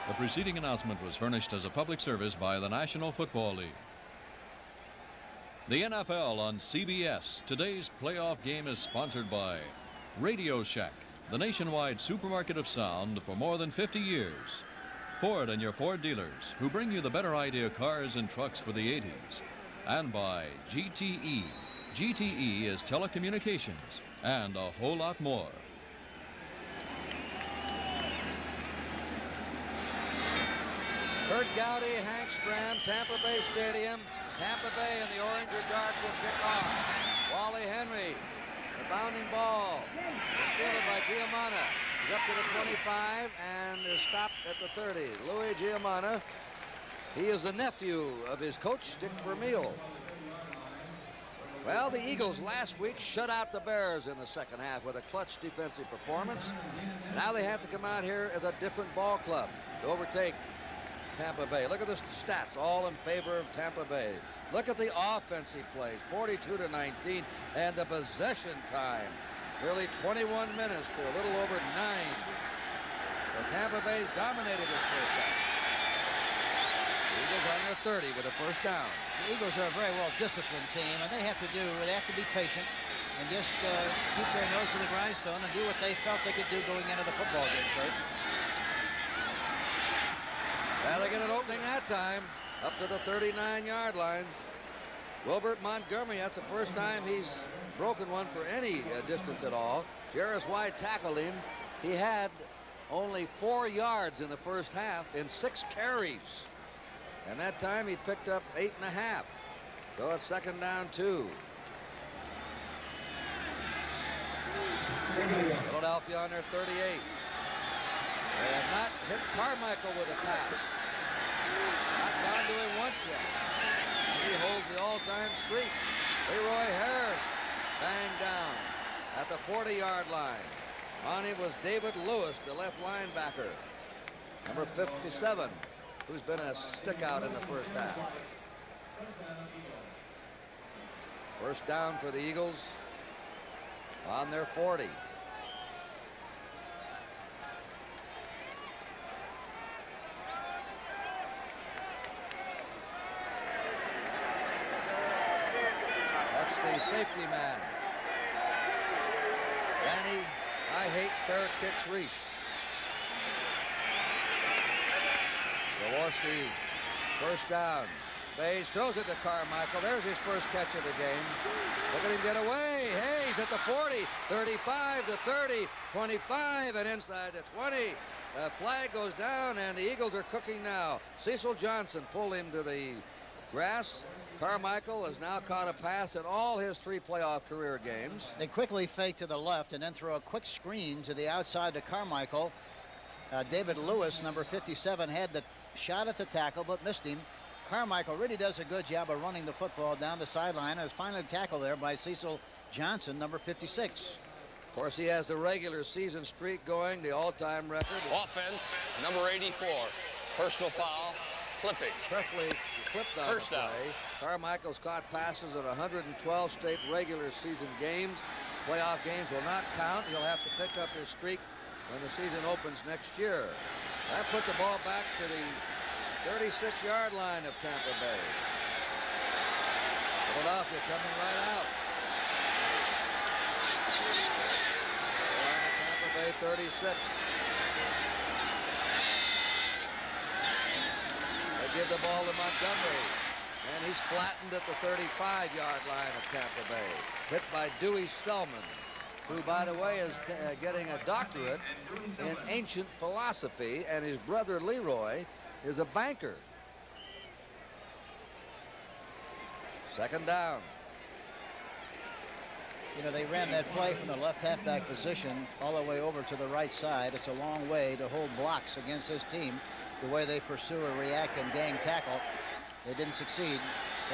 The preceding announcement was furnished as a public service by the National Football League. The NFL on CBS. Today's playoff game is sponsored by Radio Shack, the nationwide supermarket of sound for more than 50 years. Ford and your Ford dealers, who bring you the better idea cars and trucks for the 80s. And by GTE. GTE is telecommunications and a whole lot more. Kurt Gowdy, Hank Stram, Tampa Bay Stadium. Tampa Bay and the orange or dark will kick off. Wally Henry, the bounding ball, is fielded by Giamana. He's up to the 25 and is stopped at the 30. Louis Giamana, he is the nephew of his coach, Dick Vermeil. Well, the Eagles last week shut out the Bears in the second half with a clutch defensive performance. Now they have to come out here as a different ball club to overtake Tampa Bay. Look at the stats, all in favor of Tampa Bay. Look at the offensive plays, 42-19, and the possession time, nearly 21 minutes to a little over 9. So Tampa Bay dominated this first half. Eagles on their 30 with a first down. The Eagles are a very well-disciplined team, and they have to be patient and just keep their nose to the grindstone and do what they felt they could do going into the football game, Kurt. Well, they get an opening that time, up to the 39-yard line. Wilbert Montgomery, that's the first time he's broken one for any distance at all. Jarris White tackled him. He had only 4 yards in the first half in 6 carries. And that time he picked up 8.5. So it's second down 2. Philadelphia on their 38. They have not hit Carmichael with a pass. Not gone to him once yet. And he holds the all-time streak. Leroy Harris banged down at the 40-yard line. On him was David Lewis, the left linebacker, number 57, who's been a stick-out in the first half. First down for the Eagles on their 40. Safety man. Danny, I hate fair kicks Reese. Jaworski, first down. Bays throws it to Carmichael. There's his first catch of the game. Look at him get away. Hayes at the 40, 35 to 30, 25, and inside the 20. The flag goes down, and the Eagles are cooking now. Cecil Johnson pulled him to the grass. Carmichael has now caught a pass in all his 3 playoff career games. They quickly fake to the left and then throw a quick screen to the outside to Carmichael. David Lewis, number 57, had the shot at the tackle but missed him. Carmichael really does a good job of running the football down the sideline and is finally tackled there by Cecil Johnson, number 56. Of course, he has the regular season streak going, the all-time record. Offense, number 84, personal foul, clipping. Presley clipped on First the down. play. Carmichael's caught passes in 112 state regular season games. Playoff games will not count. He'll have to pick up his streak when the season opens next year. That put the ball back to the 36-yard line of Tampa Bay. Philadelphia coming right out. They're on the Tampa Bay 36. They give the ball to Montgomery. And he's flattened at the 35-yard line of Tampa Bay. Hit by Dewey Selman, who, by the way, is getting a doctorate in ancient philosophy, and his brother Leroy is a banker. Second down. You know, they ran that play from the left halfback position all the way over to the right side. It's a long way to hold blocks against this team, the way they pursue or react and gang tackle. They didn't succeed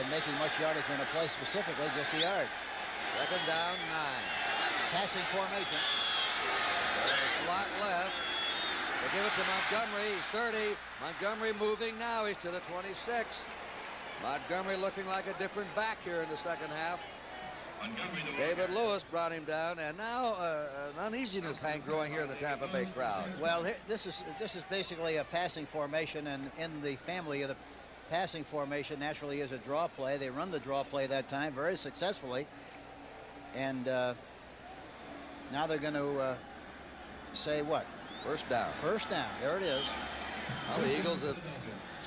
in making much yardage on a play, specifically just a yard. Second down, 9. Passing formation. Slot left. They give it to Montgomery. He's 30. Montgomery moving now. He's to the 26. Montgomery looking like a different back here in the second half. David Lewis brought him down, and now an uneasiness, Hank, growing here in the Tampa Bay crowd. Well, this is basically a passing formation, and in the family of the passing formation naturally is a draw play. They run the draw play that time very successfully, and now they're going to say what? First down. First down. There it is. Well, the Eagles have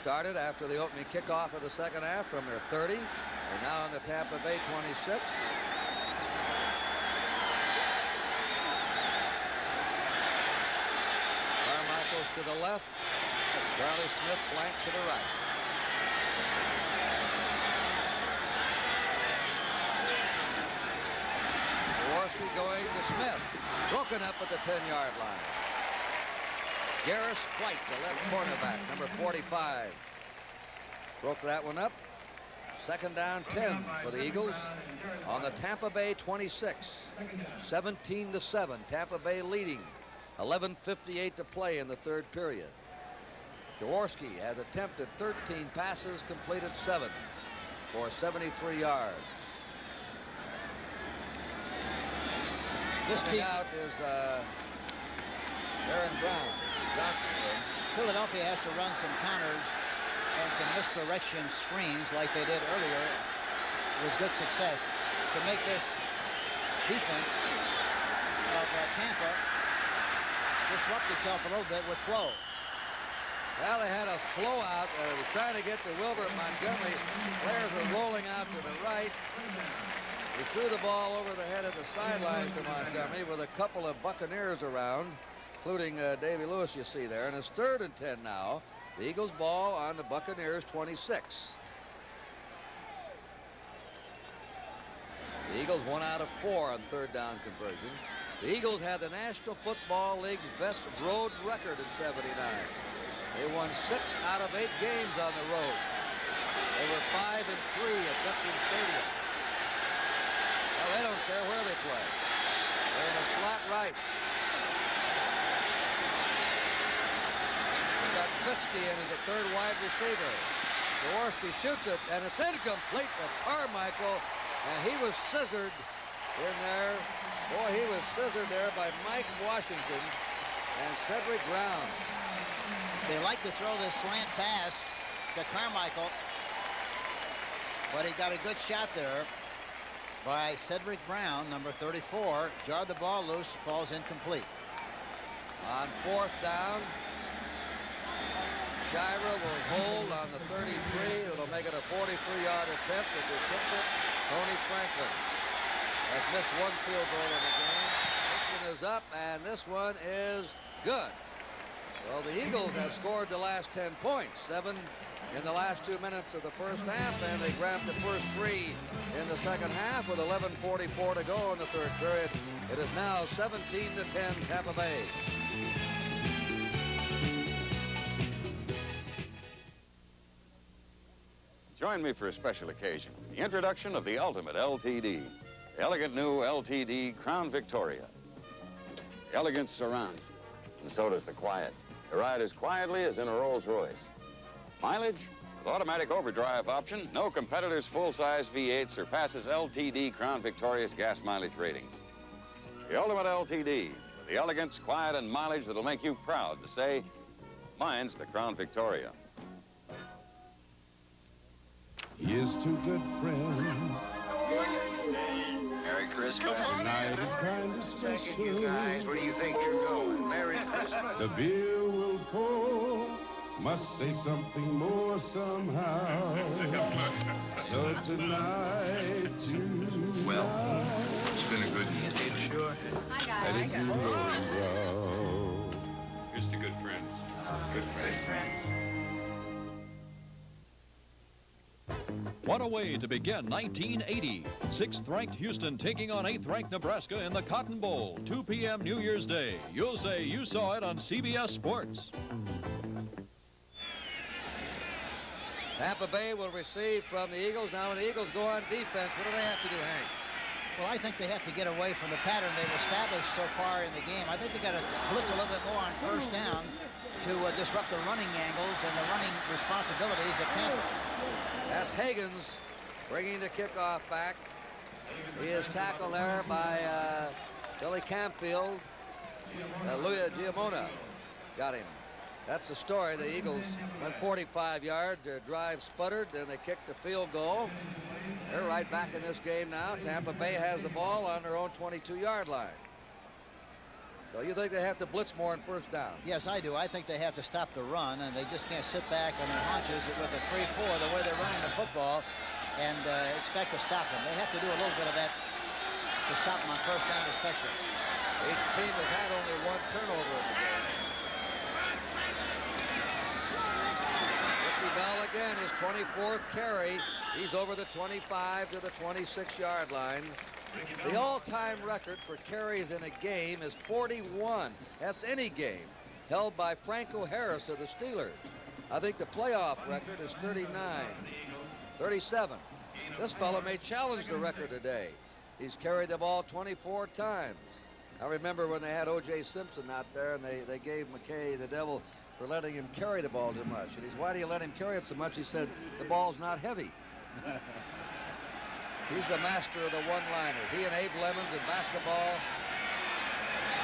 started after the opening kickoff of the second half from their 30. They're now on the Tampa Bay 26. Carmichael's to the left. Charlie Smith flank to the right. Jaworski going to Smith. Broken up at the 10-yard line. Garris White, the left cornerback, number 45. Broke that one up. Second down 10 for the Eagles on the Tampa Bay 26. 17-7. Tampa Bay leading. 11:58 to play in the third period. Jaworski has attempted 13 passes, completed 7 for 73 yards. This team out is Aaron Brown. Johnson. Philadelphia has to run some counters and some misdirection screens like they did earlier with good success to make this defense of Tampa disrupt itself a little bit with flow. Well, they had a flow out. They were trying to get to Wilbert Montgomery. Players were rolling out to the right. He threw the ball over the head of the sidelines to Montgomery with a couple of Buccaneers around, including Davy Lewis, you see there. And it's 3rd and 10 now. The Eagles ball on the Buccaneers 26. The Eagles 1 out of 4 on third down conversion. The Eagles had the National Football League's best road record in '79. They won 6 out of 8 games on the road. They were 5-3 at Veterans Stadium. Well, they don't care where they play. They're in the slot right. We've got Klitsky in as the third wide receiver. Jaworski shoots it, and it's incomplete to Carmichael, and he was scissored in there. Boy, he was scissored there by Mike Washington and Cedric Brown. They like to throw this slant pass to Carmichael, but he got a good shot there by Cedric Brown, number 34. Jarred the ball loose, falls incomplete. On 4th down, Shira will hold on the 33. It'll make it a 43-yard attempt. If he kicks it, Tony Franklin has missed one field goal in the game. This one is up, and this one is good. Well, the Eagles have scored the last 10 points, 7 in the last 2 minutes of the first half, and they grabbed the first 3 in the second half with 11:44 to go in the third period. It is now 17-10 Tampa Bay. Join me for a special occasion, the introduction of the ultimate LTD, the elegant new LTD Crown Victoria. The elegance surrounds, and so does the quiet. You ride as quietly as in a Rolls Royce. Mileage? With automatic overdrive option, no competitor's full-size V8 surpasses LTD Crown Victoria's gas mileage ratings. The ultimate LTD, with the elegance, quiet, and mileage that'll make you proud to say, mine's the Crown Victoria. Here's to good friends. Merry Christmas. Tonight is kind of Thank you special. guys. Where do you think you're going? Merry Christmas. The beer will pour. Must say something more somehow. So tonight, Well, it's been a good year. Sure. let it be rolling brow. Here's to good friends. Good friends. What a way to begin 1980. 6th-ranked Houston taking on 8th-ranked Nebraska in the Cotton Bowl, 2 p.m. New Year's Day. You'll say you saw it on CBS Sports. Tampa Bay will receive from the Eagles. Now when the Eagles go on defense, what do they have to do, Hank? Well, I think they have to get away from the pattern they've established so far in the game. I think they got to blitz a little bit more on first down to disrupt the running angles and the running responsibilities of Tampa. That's Higgins bringing the kickoff back. He is tackled there by Billy Campfield. Louis Giamona got him. That's the story. The Eagles went 45 yards. Their drive sputtered, then they kicked the field goal. They're right back in this game now. Tampa Bay has the ball on their own 22-yard line. So you think they have to blitz more on first down? Yes, I do. I think they have to stop the run, and they just can't sit back on their haunches with a 3-4, the way they're running the football, and expect to stop them. They have to do a little bit of that to stop them on first down especially. Each team has had only one turnover in the game. Ricky Bell again, his 24th carry. He's over the 25 to the 26-yard line. The all-time record for carries in a game is 41. That's any game, held by Franco Harris of the Steelers. I think the playoff record is 37. This fellow may challenge the record today. He's carried the ball 24 times. I remember when they had O.J. Simpson out there, and they gave McKay the devil for letting him carry the ball too much. And why do you let him carry it so much? He said, the ball's not heavy. He's the master of the one-liner. He and Abe Lemons in basketball.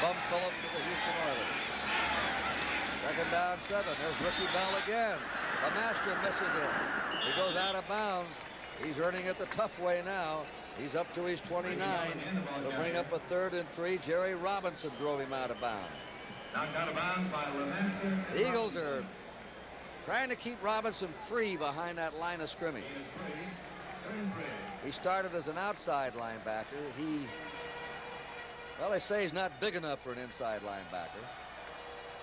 Bum Phillips for the Houston Oilers. Second down 7. There's Ricky Bell again. The master misses him. He goes out of bounds. He's earning it the tough way now. He's up to his 29. They'll bring up a 3rd and 3. Jerry Robinson drove him out of bounds. Knocked out of bounds by LeMaster. The Eagles are trying to keep Robinson free behind that line of scrimmage. He started as an outside linebacker. Well, they say he's not big enough for an inside linebacker.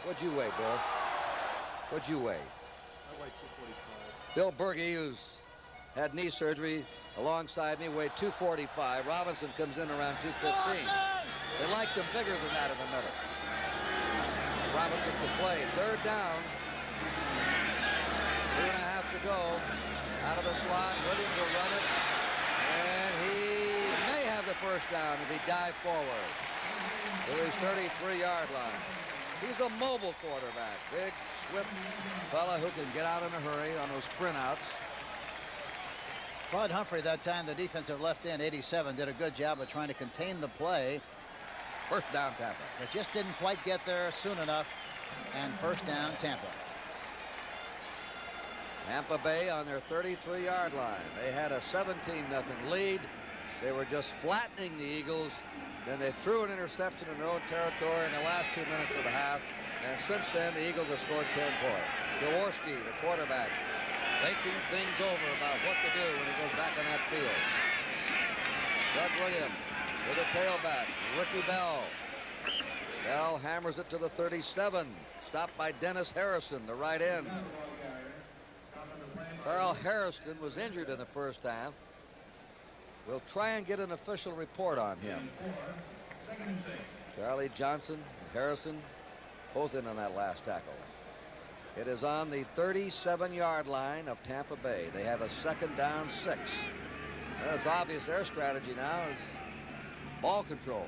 What'd you weigh, Bill? What'd you weigh? I weigh 245. Bill Berge, who's had knee surgery alongside me, weighed 245. Robinson comes in around 215. They liked him bigger than that in the middle. Robinson to play. 3rd down. 2.5 to go. Out of the slot. Williams will run it. And he may have the first down as he dived forward to his 33-yard line. He's a mobile quarterback. Big, swift fella who can get out in a hurry on those sprint outs. Bud Humphrey that time, the defensive left end, 87, did a good job of trying to contain the play. First down, Tampa. But just didn't quite get there soon enough. And first down, Tampa. Tampa Bay on their 33-yard line. They had a 17-0 lead. They were just flattening the Eagles. Then they threw an interception in their own territory in the last 2 minutes of the half. And since then, the Eagles have scored 10 points. Jaworski, the quarterback, thinking things over about what to do when he goes back on that field. Doug Williams to the tailback, Ricky Bell. Bell hammers it to the 37. Stopped by Dennis Harrison, the right end. Carl Harrison was injured in the first half. We'll try and get an official report on him. Charlie Johnson and Harrison both in on that last tackle. It is on the 37-yard line of Tampa Bay. They have a 2nd down 6. Well, it's obvious their strategy now is ball control.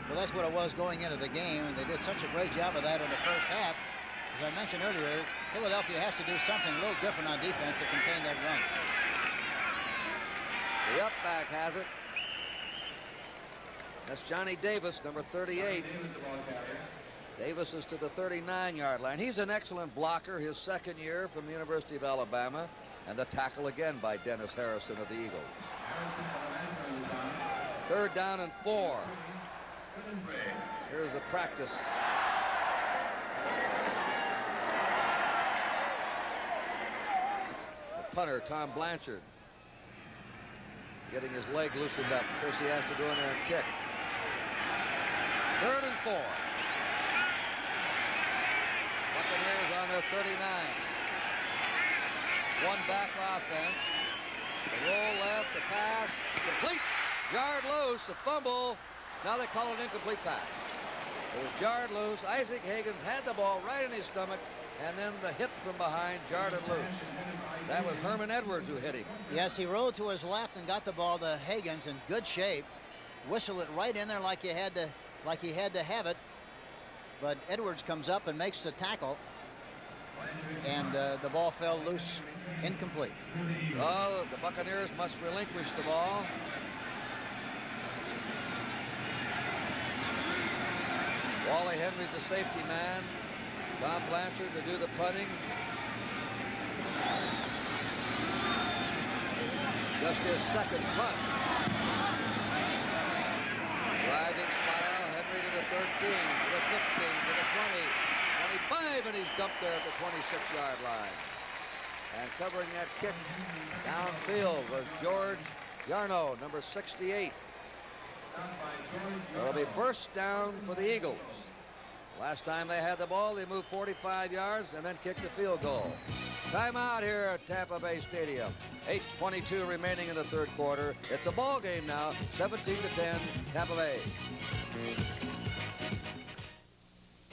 Well, that's what it was going into the game, and they did such a great job of that in the first half. As I mentioned earlier, Philadelphia has to do something a little different on defense to contain that run. The up back has it. That's Johnny Davis, number 38. Davis is to the 39-yard line. He's an excellent blocker, his 2nd year from the University of Alabama. And the tackle again by Dennis Harrison of the Eagles. 3rd down and 4. Here's the practice. The punter, Tom Blanchard, getting his leg loosened up in case he has to go in there and kick. 3rd and 4. Buccaneers on their 39. One back offense. The roll left, the pass, complete. Jarred loose, a fumble. Now they call it an incomplete pass. It was jarred loose. Isaac Higgins had the ball right in his stomach, and then the hit from behind jarred it loose. That was Herman Edwards who hit him. Yes, he rolled to his left and got the ball to Higgins in good shape. Whistled it right in there like he had to have it. But Edwards comes up and makes the tackle. and the ball fell loose, incomplete. Oh, the Buccaneers must relinquish the ball. Wally Henry's the safety man. Tom Blanchard to do the punting. Just his second punt. Driving spiral, Henry to the 13, to the 15, to the 20, 25, and he's dumped there at the 26-yard line. And covering that kick downfield was George Yarno, number 68. It'll be first down for the Eagles. Last time they had the ball, they moved 45 yards and then kicked the field goal. Timeout here at Tampa Bay Stadium. 8:22 remaining in the third quarter. It's a ball game now, 17-10, Tampa Bay.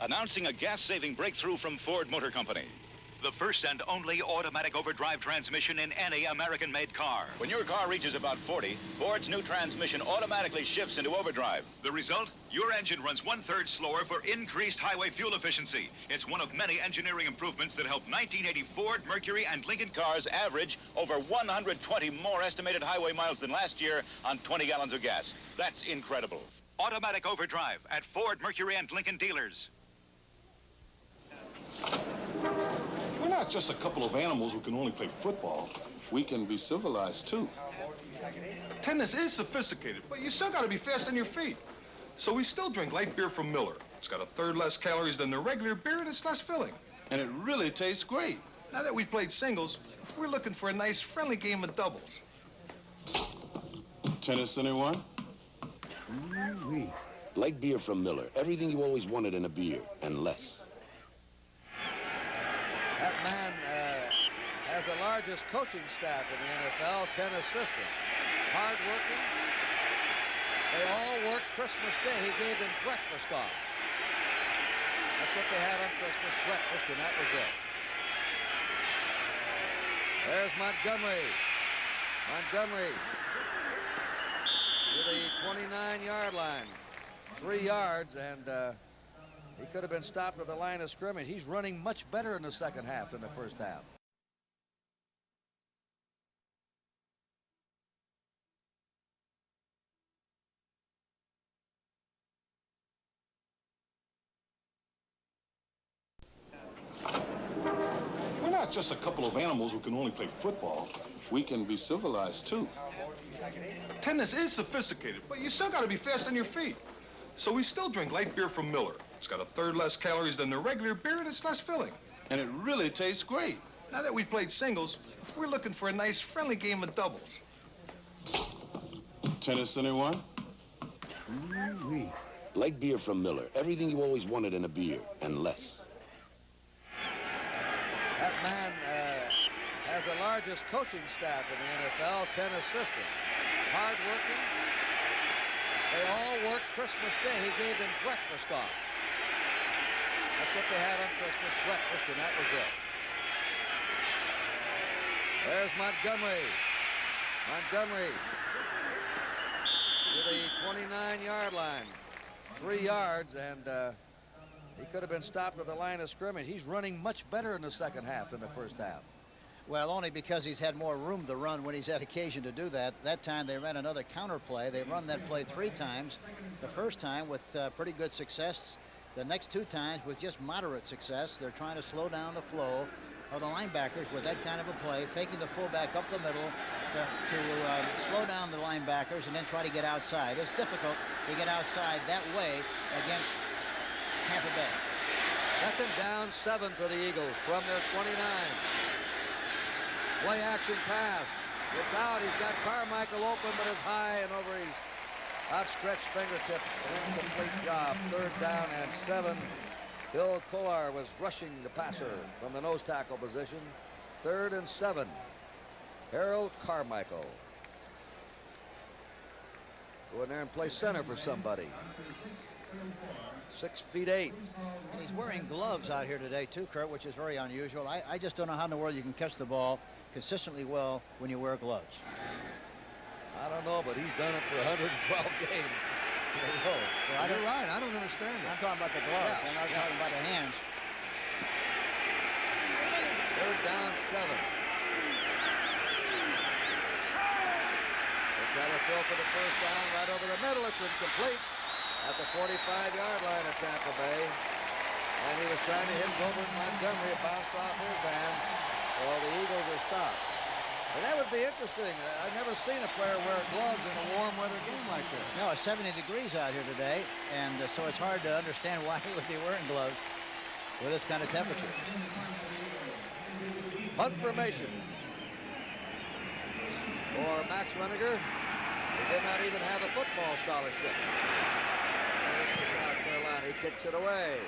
Announcing a gas-saving breakthrough from Ford Motor Company. The first and only automatic overdrive transmission in any American-made car. When your car reaches about 40, Ford's new transmission automatically shifts into overdrive. The result? Your engine runs 1/3 slower for increased highway fuel efficiency. It's one of many engineering improvements that helped 1980 Ford, Mercury, and Lincoln Cars average over 120 more estimated highway miles than last year on 20 gallons of gas. That's incredible. automatic overdrive at Ford, Mercury, and Lincoln dealers. We're not just a couple of animals who can only play football. We can be civilized, too. Tennis is sophisticated, but you still got to be fast on your feet. So we still drink light beer from Miller. It's got 1/3 less calories than the regular beer, and it's less filling. And it really tastes great. Now that we played singles, we're looking for a nice, friendly game of doubles. Tennis, anyone? Light beer from Miller. Everything you always wanted in a beer, and less. That man has the largest coaching staff in the NFL, 10 assistants. Hard-working. They all worked Christmas Day. He gave them breakfast off. That's what they had on Christmas, breakfast, and that was it. There's Montgomery. Montgomery to the 29-yard line. 3 yards, and he could have been stopped at the line of scrimmage. He's running much better in the second half than the first half. We're not just a couple of animals who can only play football. We can be civilized, too. Tennis is sophisticated, but you still got to be fast on your feet. So we still drink light beer from Miller. It's got 1/3 less calories than the regular beer, and it's less filling. And it really tastes great. Now that we played singles, we're looking for a nice, friendly game of doubles. Tennis, anyone? Light beer from Miller. Everything you always wanted in a beer, and less. That man has the largest coaching staff in the NFL, 10 assistants. Hard-working. They all worked Christmas Day. He gave them breakfast off. That's what they had on Christmas, breakfast, and that was it. There's Montgomery. Montgomery to the 29-yard line. 3 yards, and he could have been stopped at the line of scrimmage. He's running much better in the second half than the first half. Well, only because he's had more room to run when he's had occasion to do that. That time they ran another counter play. They run that play 3 times. The first time with pretty good success. The next 2 times with just moderate success. They're trying to slow down the flow of the linebackers with that kind of a play, taking the fullback up the middle to slow down the linebackers and then try to get outside. It's difficult to get outside that way against Tampa Bay. Second down, 7 for the Eagles from their 29. Play action pass. It's out. He's got Carmichael open, but it's high and over his outstretched fingertips. An incomplete job. 3rd down and 7. Bill Kolar was rushing the passer from the nose tackle position. 3rd and 7. Harold Carmichael. Go in there and play center for somebody. 6'8". And he's wearing gloves out here today, too, Kurt, which is very unusual. I just don't know how in the world you can catch the ball consistently well when you wear gloves. I don't know, but he's done it for 112 games. Well, you're right. I don't understand it. I'm talking about the gloves. Yeah. I'm not talking about the hands. They try to throw for the first down right over the middle. It's incomplete at the 45-yard line of Tampa Bay. And he was trying to hit Gilbert Montgomery. It bounced off his hand. So the Eagles are stopped. And that would be interesting. I've never seen a player wear gloves in a warm weather game like this. No, it's 70 degrees out here today, and so it's hard to understand why he would be wearing gloves with this kind of temperature. Punt formation for Max Reniger, who did not even have a football scholarship. South Carolina, he kicks it away.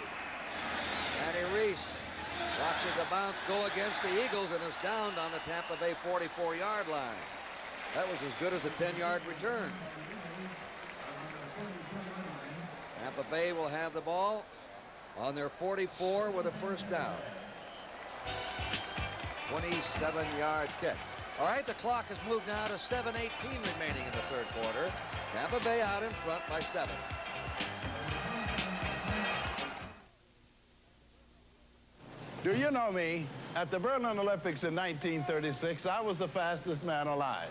Danny Reese watches the bounce go against the Eagles and is downed on the Tampa Bay 44-yard line. That was as good as a 10-yard return. Tampa Bay will have the ball on their 44 with a first down. 27-yard kick. All right, the clock has moved now to 7:18 remaining in the third quarter. Tampa Bay out in front by 7. Do you know me? At the Berlin Olympics in 1936, I was the fastest man alive.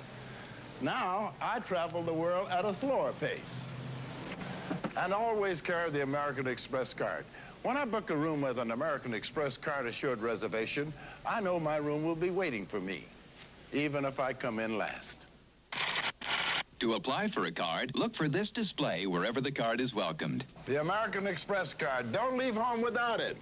Now, I travel the world at a slower pace. And always carry the American Express card. When I book a room with an American Express card assured reservation, I know my room will be waiting for me, even if I come in last. To apply for a card, look for this display wherever the card is welcomed. The American Express card. Don't leave home without it.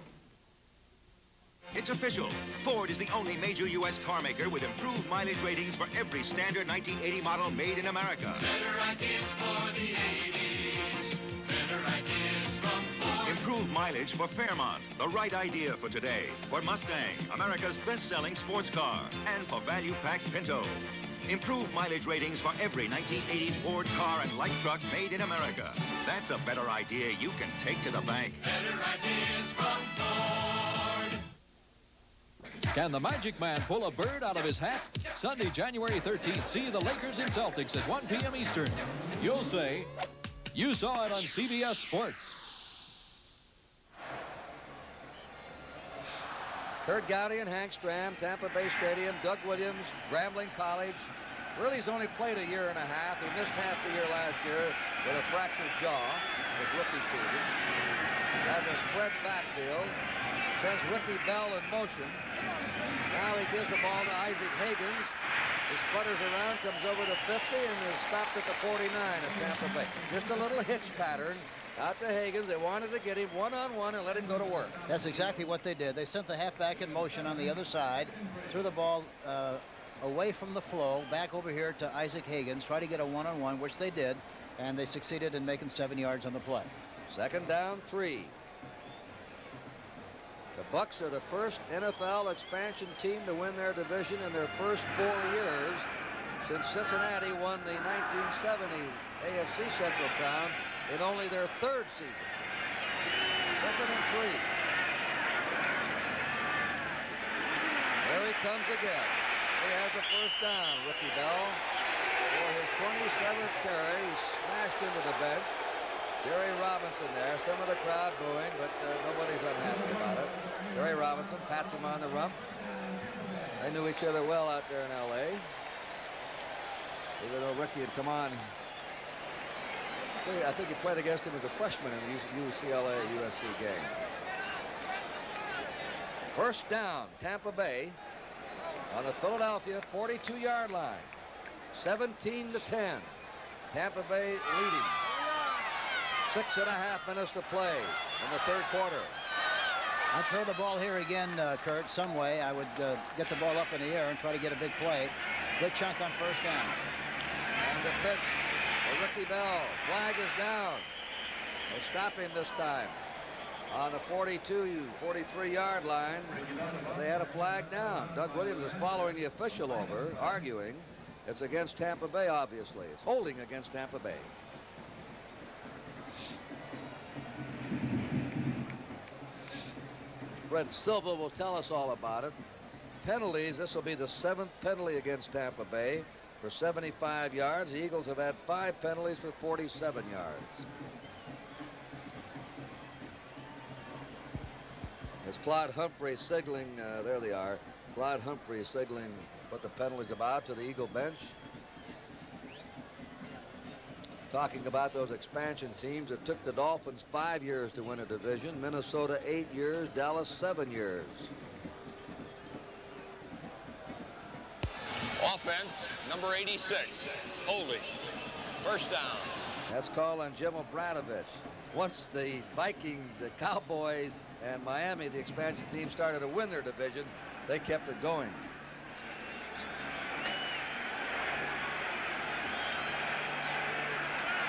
It's official. Ford is the only major U.S. car maker with improved mileage ratings for every standard 1980 model made in America. Better ideas for the 80s. Better ideas from Ford. Improved mileage for Fairmont, the right idea for today. For Mustang, America's best-selling sports car. And for value-packed Pinto. Improved mileage ratings for every 1980 Ford car and light truck made in America. That's a better idea you can take to the bank. Better ideas from Ford. Can the Magic Man pull a bird out of his hat? Sunday, January 13th, see the Lakers and Celtics at 1 p.m. Eastern. You'll say, you saw it on CBS Sports. Kurt Gowdy and Hank Stram, Tampa Bay Stadium. Doug Williams, Grambling College. Really, he's only played a year and a half. He missed half the year last year with a fractured jaw his rookie season. Has a spread backfield. Sends Ricky Bell in motion. Now he gives the ball to Isaac Higgins. He sputters around, comes over the 50, and is stopped at the 49 of Tampa Bay. Just a little hitch pattern out to Higgins. They wanted to get him one-on-one and let him go to work. That's exactly what they did. They sent the halfback in motion on the other side, threw the ball away from the flow, back over here to Isaac Higgins, try to get a one-on-one, which they did, and they succeeded in making 7 yards on the play. Second down, 3. The Bucs are the first NFL expansion team to win their division in their first 4 years since Cincinnati won the 1970 AFC Central Crown in only their 3rd season. Second and 3. There he comes again. He has the first down, Ricky Bell. For his 27th carry, he smashed into the bench. Jerry Robinson there, some of the crowd booing, but nobody's unhappy about it. Jerry Robinson pats him on the rump. They knew each other well out there in L.A. Even though Ricky had come on. I think he played against him as a freshman in the UCLA-USC game. First down, Tampa Bay on the Philadelphia 42-yard line. 17-10. Tampa Bay leading. 6.5 minutes to play in the third quarter. I'd throw the ball here again, Kurt, some way. I would get the ball up in the air and try to get a big play. Good chunk on first down. And the pitch for Ricky Bell. Flag is down. They stop him this time on the 43-yard line. But they had a flag down. Doug Williams is following the official over, arguing it's against Tampa Bay, obviously. It's holding against Tampa Bay. Fred Silva will tell us all about it. Penalties, this will be the 7th penalty against Tampa Bay for 75 yards. The Eagles have had 5 penalties for 47 yards. As Claude Humphrey signaling, there they are, Clyde Humphrey signaling what the penalty's about to the Eagle bench. Talking about those expansion teams. It took the Dolphins 5 years to win a division. Minnesota 8 years. Dallas 7 years. Offense, number 86, holding. First down. That's called on Jim Obradovic. Once the Vikings, the Cowboys, and Miami, the expansion team, started to win their division, they kept it going.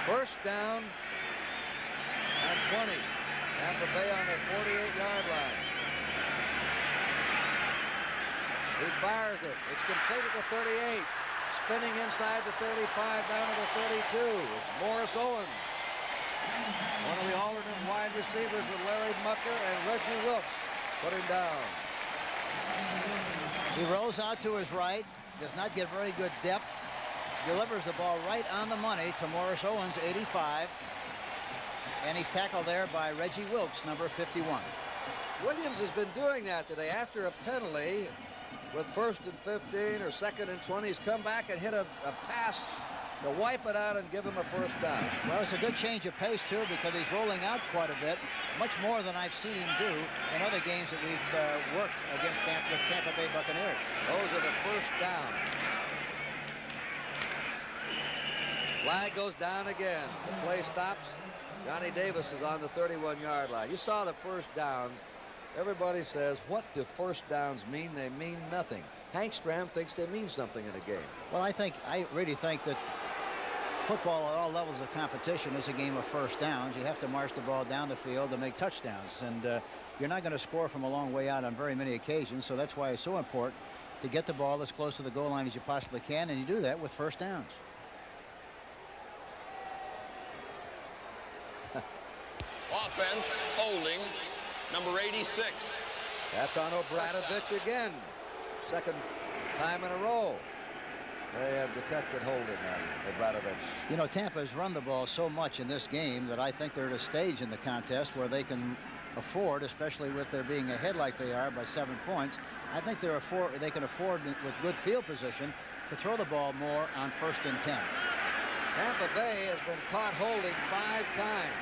First down and 20. Tampa Bay on their 48-yard line. He fires it. It's completed to 38. Spinning inside the 35 down to the 32. It's Morris Owens. One of the alternate wide receivers with Larry Mucker and Reggie Wilkes put him down. He rolls out to his right. Does not get very good depth. Delivers the ball right on the money to Morris Owens, 85. And he's tackled there by Reggie Wilkes, number 51. Williams has been doing that today. After a penalty with 1st and 15 or 2nd and 20, he's come back and hit a pass to wipe it out and give him a first down. Well, it's a good change of pace, too, because he's rolling out quite a bit, much more than I've seen him do in other games that we've worked against the Tampa Bay Buccaneers. Those are the first down. Flag goes down again. The play stops. Johnny Davis is on the 31-yard line. You saw the first downs. Everybody says, what do first downs mean? They mean nothing. Hank Stram thinks they mean something in a game. Well, I really think that football at all levels of competition is a game of first downs. You have to march the ball down the field to make touchdowns. And you're not going to score from a long way out on very many occasions. So that's why it's so important to get the ball as close to the goal line as you possibly can. And you do that with first downs. Offense, holding, number 86. That's on Obradovic again. Second time in a row they have detected holding on Obradovic. You know, Tampa has run the ball so much in this game that I think they're at a stage in the contest where they can afford, especially with their being ahead like they are by 7 points, I think they can afford with good field position to throw the ball more on 1st and 10. Tampa Bay has been caught holding 5 times.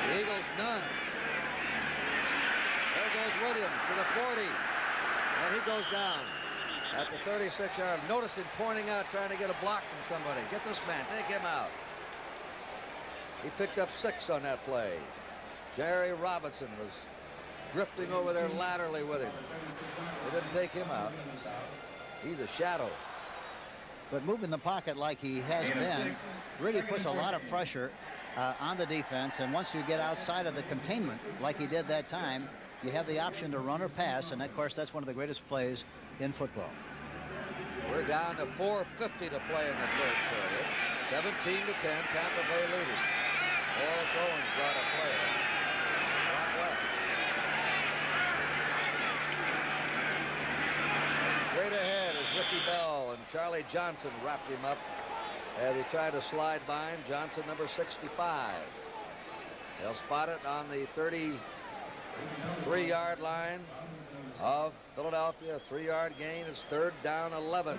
The Eagles, none. There goes Williams to the 40. And he goes down at the 36-yard. Notice him pointing out, trying to get a block from somebody. Get this man, take him out. He picked up 6 on that play. Jerry Robinson was drifting over there laterally with him. They didn't take him out. He's a shadow. But moving the pocket like he has been really puts a lot of pressure on the defense, and once you get outside of the containment like he did that time, you have the option to run or pass, and of course that's one of the greatest plays in football. We're down to 4:50 to play in the third period. 17-10, Tampa Bay leading. Morris Owens got a play. Right left. Straight ahead is Ricky Bell, and Charlie Johnson wrapped him up as he tried to slide by him. Johnson, number 65. They'll spot it on the 33-yard line of Philadelphia. A 3-yard gain. It's 3rd down 11.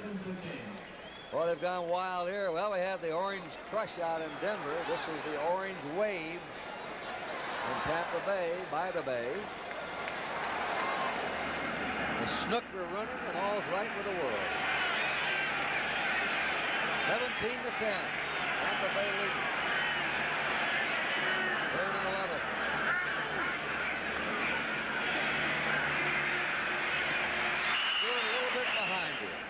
Well, they've gone wild here. Well, we had the Orange Crush out in Denver. This is the Orange Wave in Tampa Bay, by the Bay. The snooker running, and all's right with the world. 17-10. Tampa Bay leading. 3rd and 11. Still a little bit behind here.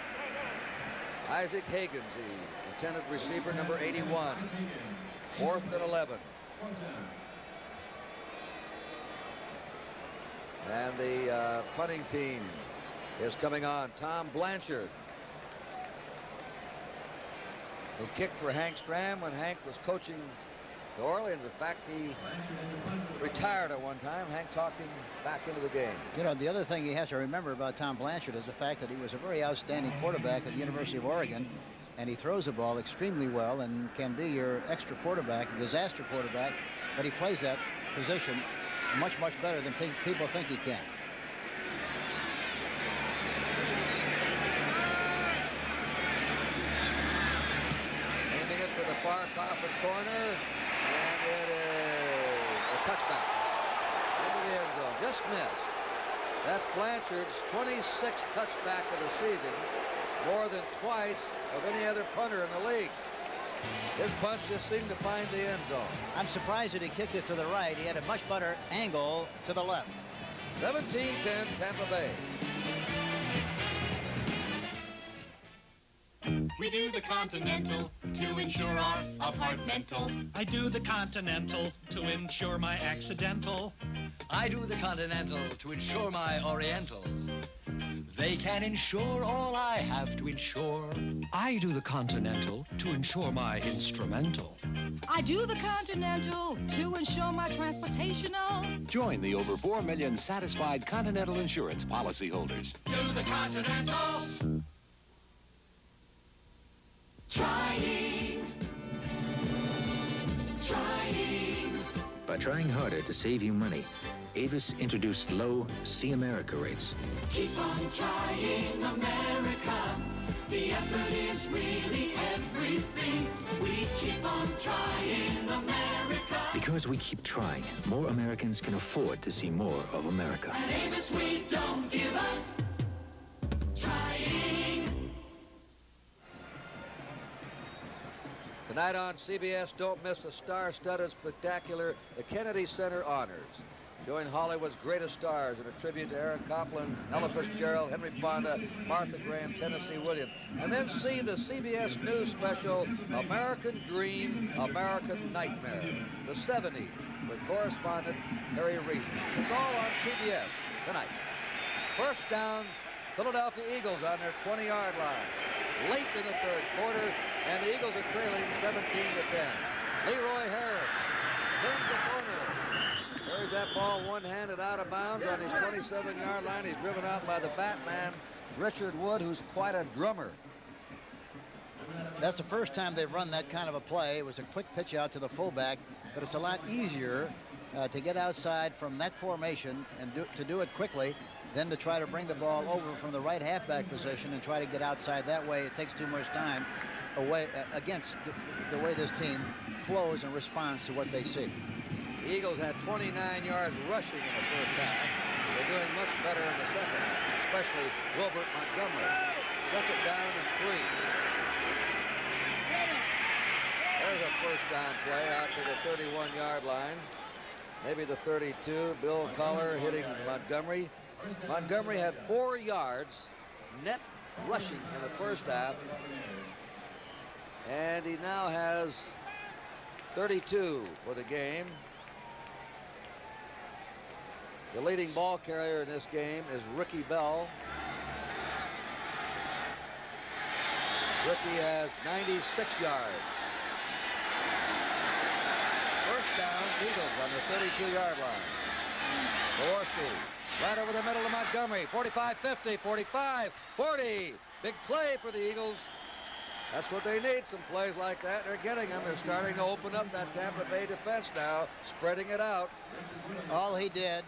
Isaac Higgins, the intended receiver, number 81. 4th and 11. And the punting team is coming on. Tom Blanchard, who kicked for Hank Stram when Hank was coaching the Orleans. In fact, he retired at one time. Hank talked him back into the game. You know, the other thing you have to remember about Tom Blanchard is the fact that he was a very outstanding quarterback at the University of Oregon, and he throws the ball extremely well and can be your extra quarterback, a disaster quarterback, but he plays that position much, much better than people think he can. far coffin corner, and it is a touchback into the end zone. Just missed. That's Blanchard's 26th touchback of the season, more than twice of any other punter in the league. His punch just seemed to find the end zone. I'm surprised that he kicked it to the right. He had a much better angle to the left. 17-10 Tampa Bay. We do the Continental to ensure our apartmental. I do the Continental to ensure my accidental. I do the Continental to insure my Orientals. They can insure all I have to insure. I do the Continental to insure my instrumental. I do the Continental to insure my transportational. Join the over 4 million satisfied Continental Insurance policyholders. Do the Continental. Trying. By trying harder to save you money, Avis introduced low See America rates. Keep on trying, America. The effort is really everything. We keep on trying, America. Because we keep trying, more Americans can afford to see more of America. At Avis, we don't give up. Trying. Tonight on CBS, don't miss the star-studded spectacular The Kennedy Center Honors. Join Hollywood's greatest stars in a tribute to Aaron Copland, Ella Fitzgerald, Henry Fonda, Martha Graham, Tennessee Williams. And then see the CBS News special, American Dream, American Nightmare, the 70s, with correspondent Harry Reid. It's all on CBS tonight. First down, Philadelphia Eagles on their 20-yard line. Late in the third quarter, and the Eagles are trailing 17-10. Leroy Harris turns the corner. Carries that ball one-handed out of bounds on his 27-yard line. He's driven out by the Batman, Richard Wood, who's quite a drummer. That's the first time they've run that kind of a play. It was a quick pitch out to the fullback, but it's a lot easier to get outside from that formation and to do it quickly than to try to bring the ball over from the right halfback position and try to get outside that way. It takes too much time away against the way this team flows and responds to what they see. The Eagles had 29 yards rushing in the first half. They're doing much better in the second half, especially Wilbert Montgomery. Second down and 3. There's a first down play out to the 31-yard line. Maybe the 32. Bill Collar hitting Montgomery. Montgomery had 4 yards net rushing in the first half. And he now has 32 for the game. The leading ball carrier in this game is Ricky Bell. Ricky has 96 yards. First down, Eagles on the 32-yard line. Jaworski right over the middle of Montgomery. 45, 50, 45, 40. Big play for the Eagles. That's what they need, some plays like that. They're getting them. They're starting to open up that Tampa Bay defense now, spreading it out. All he did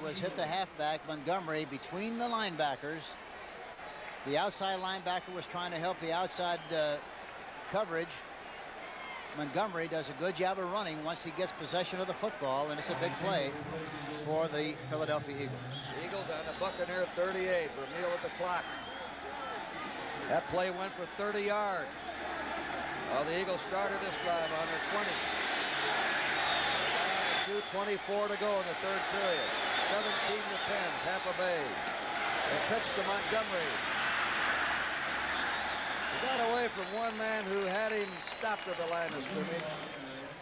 was hit the halfback, Montgomery, between the linebackers. The outside linebacker was trying to help the outside coverage. Montgomery does a good job of running once he gets possession of the football, and it's a big play for the Philadelphia Eagles. Eagles on the Buccaneer 38. Vermeil at the clock. That play went for 30 yards. Well, the Eagles started this drive on their 20. Down to 2:24 to go in the third period. 17-10, Tampa Bay. They pitched to Montgomery. He got away from one man who had him stopped at the line of scrimmage,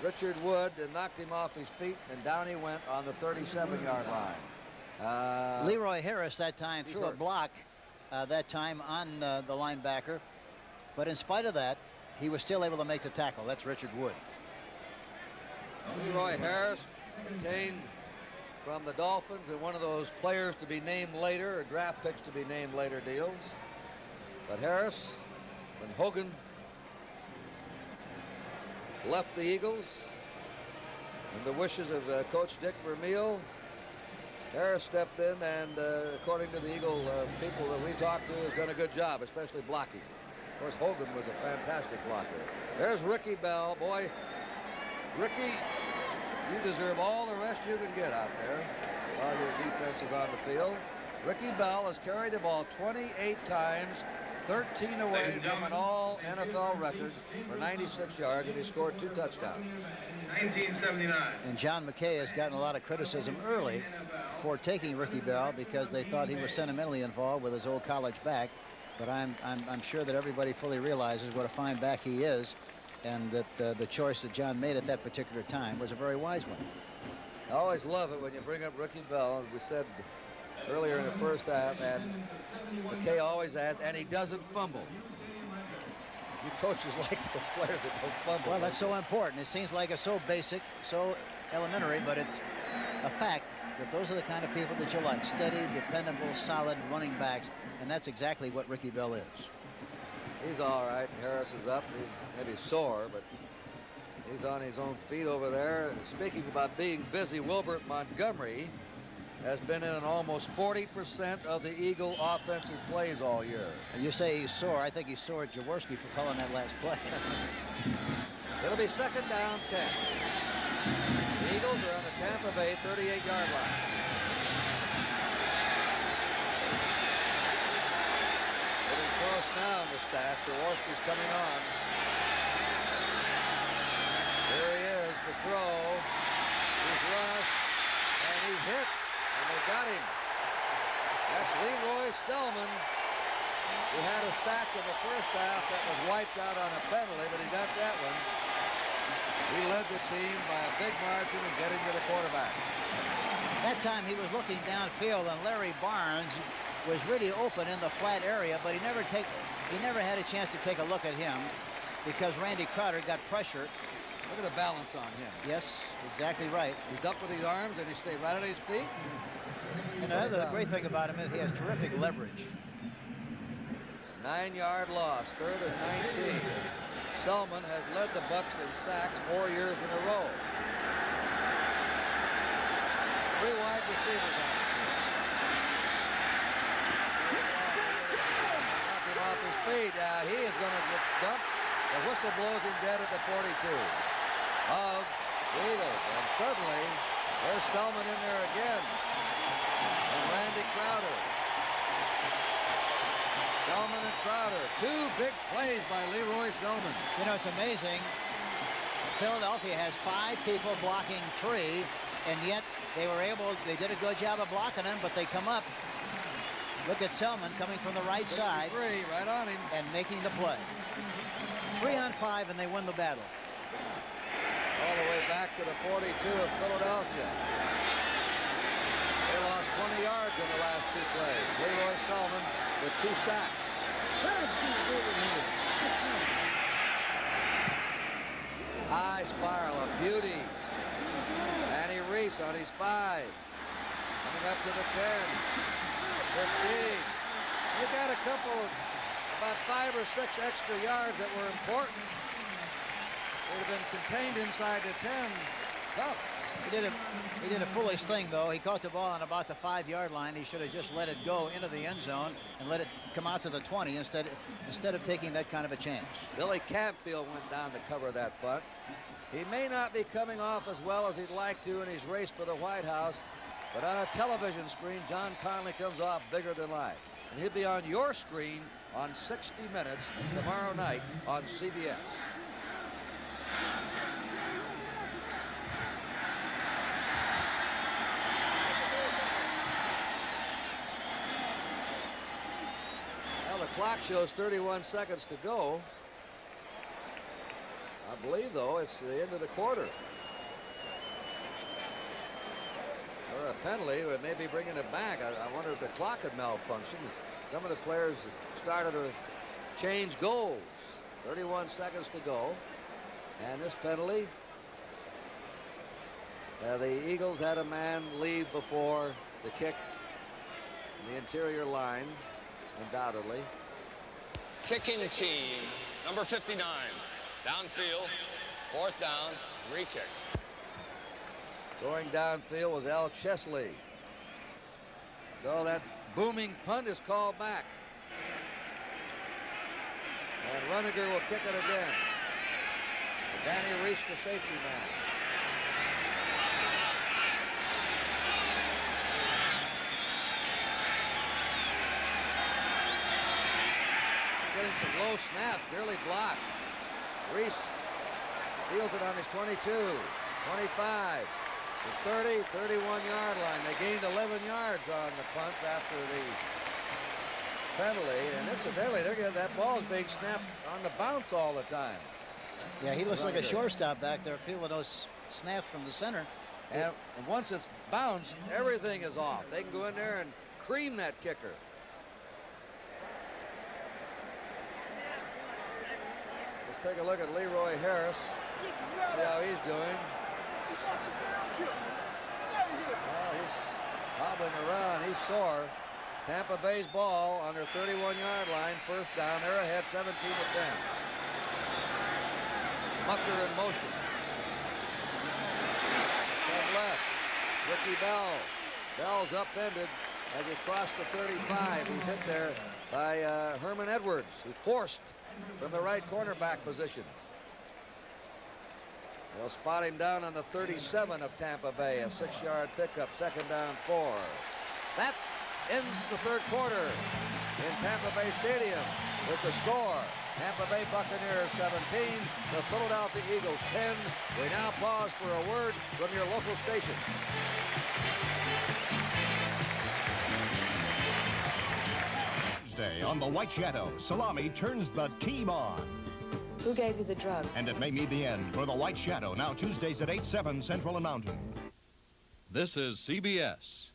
Richard Wood, and knocked him off his feet, and down he went on the 37-yard line. Leroy Harris that time threw a block that time on the linebacker, but in spite of that, he was still able to make the tackle. That's Richard Wood. Leroy Harris obtained from the Dolphins and one of those players to be named later, or draft picks to be named later deals. But Harris, when Hogan left the Eagles and the wishes of Coach Dick Vermeil, Harris stepped in, and according to the Eagle people that we talked to, has done a good job, especially blocking. Of course, Hogan was a fantastic blocker. There's Ricky Bell. Boy, Ricky, you deserve all the rest you can get out there while your defense is on the field. Ricky Bell has carried the ball 28 times, 13 away from an all NFL record for 96 yards, and he scored 2 touchdowns. 1979. And John McKay has gotten a lot of criticism early for taking Ricky Bell because they thought he was sentimentally involved with his old college back. But I'm sure that everybody fully realizes what a fine back he is, and that the choice that John made at that particular time was a very wise one. I always love it when you bring up Ricky Bell, as we said earlier in the first half, and McKay always adds, and he doesn't fumble. You coaches like those players that don't fumble. Well, that's so important. It seems like it's so basic, so elementary, but it's a fact that those are the kind of people that you like. Steady, dependable, solid running backs, and that's exactly what Ricky Bell is. He's all right. Harris is up. He's maybe sore, but he's on his own feet over there. Speaking about being busy, Wilbert Montgomery has been in almost 40% of the Eagle offensive plays all year. And you say he's sore. I think he's sore at Jaworski for calling that last play. It'll be 2nd down 10. The Eagles are on the Tampa Bay 38-yard line. Getting close now in the staff. Jaworski's coming on. Here he is, the throw. He's rushed, and he's hit. And they got him. That's Leroy Selman, who had a sack in the first half that was wiped out on a penalty, but he got that one. He led the team by a big margin in getting to the quarterback. That time he was looking downfield, and Larry Barnes was really open in the flat area, but he never had a chance to take a look at him because Randy Crowder got pressure. Look at the balance on him. Yes, exactly right. He's up with his arms, and he stayed right on his feet. And another great thing about him is he has terrific leverage. 9-yard loss, 3rd and 19. Selman has led the Bucs in sacks 4 years in a row. 3 wide receivers on. Knock him off his feet. He is going to get dumped. The whistle blows him dead at the 42 of the Eagles. And suddenly, there's Selman in there again. And Randy Crowder. Selman and Crowder. 2 big plays by Leroy Selman. You know, it's amazing. Philadelphia has 5 people blocking 3, and yet they did a good job of blocking them, but they come up. Look at Selman coming from the right side. Right on him. And making the play. 3 on 5, and they win the battle. All the way back to the 42 of Philadelphia. They lost 20 yards in the last 2 plays. Leroy Selman with 2 sacks. High spiral, a beauty. Manny Reese on his 5. Coming up to the 10. 15. You got a couple, about 5 or 6 extra yards that were important. They'd have been contained inside the 10. Tough. He did a foolish thing, though. He caught the ball on about the 5-yard line. He should have just let it go into the end zone and let it come out to the 20 instead of taking that kind of a chance. Billy Campfield went down to cover that punt. He may not be coming off as well as he'd like to in his race for the White House, but on a television screen, John Connolly comes off bigger than life. And he'll be on your screen on 60 Minutes tomorrow night on CBS. Well, the clock shows 31 seconds to go. I believe, though, it's the end of the quarter. Or a penalty, or maybe bringing it back. I wonder if the clock had malfunctioned. Some of the players started to change goals. 31 seconds to go. And this penalty, the Eagles had a man leave before the kick. The interior line, undoubtedly. Kicking team, number 59. Downfield, 4th down, re-kick. Going downfield was Al Chesley. So that booming punt is called back. And Runiger will kick it again. Danny Reese, the safety man. Getting some low snaps, nearly blocked. Reese fields it on his 22, 25, the 30, 31-yard line. They gained 11 yards on the punts after the penalty, and incidentally, that ball is being snapped on the bounce all the time. Yeah, he looks like a shortstop back there, fielding those snaps from the center. And once it's bounced, everything is off. They can go in there and cream that kicker. Let's take a look at Leroy Harris. See how he's doing. Well, he's hobbling around. He's sore. Tampa Bay's ball on their 31-yard line. First down. They're ahead 17-10. Mucker in motion. From left. Ricky Bell. Bell's upended as he crossed the 35. He's hit there by Herman Edwards, who forced from the right cornerback position. They'll spot him down on the 37 of Tampa Bay. A 6-yard pickup, second down 4. That ends the third quarter in Tampa Bay Stadium with the score. Tampa Bay Buccaneers 17, the Philadelphia Eagles 10. We now pause for a word from your local station. Tuesday on The White Shadow, Salami turns the team on. Who gave you the drugs? And it may mean the end for The White Shadow, now Tuesdays at 8, 7 Central and Mountain. This is CBS.